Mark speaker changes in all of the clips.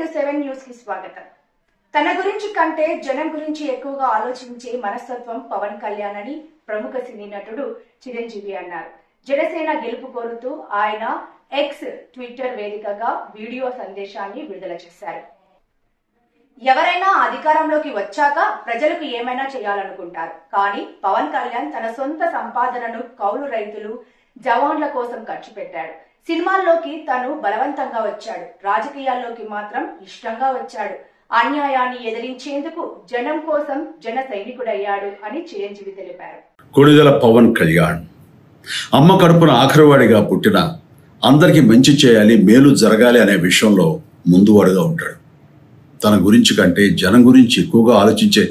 Speaker 1: 7 news కి స్వాగతం. తన గురించి కంటే జనం గురించి ఎక్కువగా ఆలోచించే మనస్తత్వం పవన్ కళ్యాణ్ అని ప్రముఖ సినీ నటుడు చిరంజీవి అన్నారు. జనసేన గెలుపు కోరుతూ ఆయన ఎక్స్ ట్విట్టర్ వేదికగా వీడియో సందేశాన్ని విడుదల చేశారు. ఎవరైనా అధికారంలోకి వచ్చాక ప్రజలకు ఏమైనా చేయాలనుకుంటారు. కానీ పవన్ కళ్యాణ్ తన సొంత సంపాదనను కౌలు రైతులు, జవాన్ల కోసం ఖర్చు పెట్టాడు. సినిమాల్లోకి తను బలవంతంగా వచ్చాడు, రాజకీయాల్లోకి మాత్రం ఇష్టంగా వచ్చాడు. అన్యాయాన్ని ఎదిరించేందుకు జనం కోసం జన సైనికుడయ్యాడు అని చిరంజీవి తెలిపారు.
Speaker 2: కొణిదెల పవన్ కళ్యాణ్ అమ్మ కడుపున ఆఖరివాడిగా పుట్టిన అందరికీ మంచి చేయాలి, మేలు జరగాలి అనే విషయంలో ముందువాడుగా ఉంటాడు. తన గురించి కంటే జనం గురించి ఎక్కువగా ఆలోచించే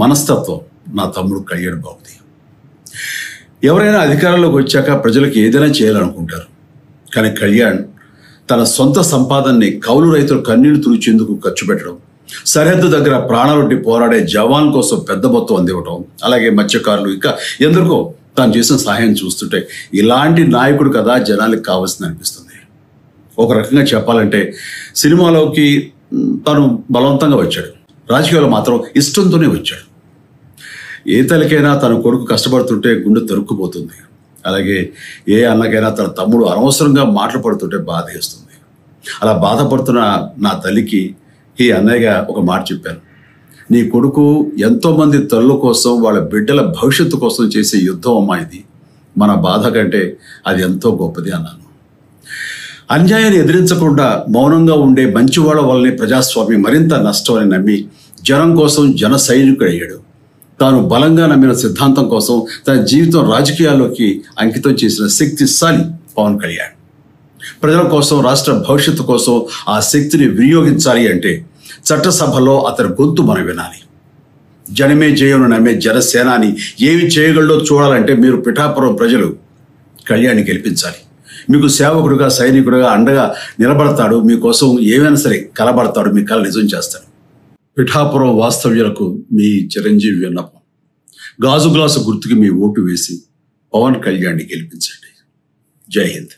Speaker 2: మనస్తత్వం నా తమ్ముడు కళ్యాణ్ బాబుది. ఎవరైనా అధికారంలోకి వచ్చాక ప్రజలకు ఏదైనా చేయాలనుకుంటారు. కానీ కళ్యాణ్ తన సొంత సంపాదనని కౌలు రైతులు కన్నీళ్లు తుడిచేందుకు ఖర్చు పెట్టడం, సరిహద్దు దగ్గర ప్రాణాలొడ్డి పోరాడే జవాన్ కోసం పెద్ద మొత్తం అందివ్వటం, అలాగే మత్స్యకారులు ఇంకా ఎందరికో తాను చేసిన సహాయం చూస్తుంటే ఇలాంటి నాయకుడు కదా జనాలకు కావాల్సింది అనిపిస్తుంది. ఒక రకంగా చెప్పాలంటే సినిమాలోకి తను బలవంతంగా వచ్చాడు, రాజకీయాల్లో మాత్రం ఇష్టంతోనే వచ్చాడు. ఏ తల్లికైనా తన కొడుకు కష్టపడుతుంటే గుండె తరుక్కుపోతుంది. అలాగే ఏ అన్నకైనా తన తమ్ముడు అనవసరంగా మాటలు పడుతుంటే బాధ వేస్తుంది. అలా బాధపడుతున్న నా తల్లికి ఈ అన్నయ్యగా ఒక మాట చెప్పాను. నీ కొడుకు ఎంతోమంది తల్లుల కోసం, వాళ్ళ బిడ్డల భవిష్యత్తు కోసం చేసే యుద్ధం అమ్మా ఇది. మన బాధ కంటే అది ఎంతో గొప్పది అన్నాను. అన్యాయాన్ని ఎదిరించకుండా మౌనంగా ఉండే మంచివాళ్ళ వల్లనే ప్రజాస్వామ్యం మరింత నష్టం అని నమ్మి జనం కోసం జన సైనికుడు అయ్యాడు. తాను బలంగా నమ్మిన సిద్ధాంతం కోసం తన జీవితం రాజకీయాల్లోకి అంకితం చేసిన శక్తిశాలి పవన్ కళ్యాణ్. ప్రజల కోసం, రాష్ట్ర భవిష్యత్తు కోసం ఆ శక్తిని వినియోగించాలి అంటే చట్టసభలో అతని గొంతు మనం వినాలి. జనమే జయను నమ్మే జనసేనాని ఏమి చేయగలడో చూడాలంటే మీరు పిఠాపురం ప్రజలు కళ్యాణ్ని గెలిపించాలి. మీకు సేవకుడుగా, సైనికుడుగా అండగా నిలబడతాడు. మీకోసం ఏమైనా సరే కలబడతాడు, మీ కళ నిజం చేస్తాడు. పిఠాపురం వాస్తవ్యులకు మీ చిరంజీవి విన్నపం, గాజు గ్లాసు గుర్తుకి మీ ఓటు వేసి పవన్ కళ్యాణ్ని గెలిపించండి. జై హింద్.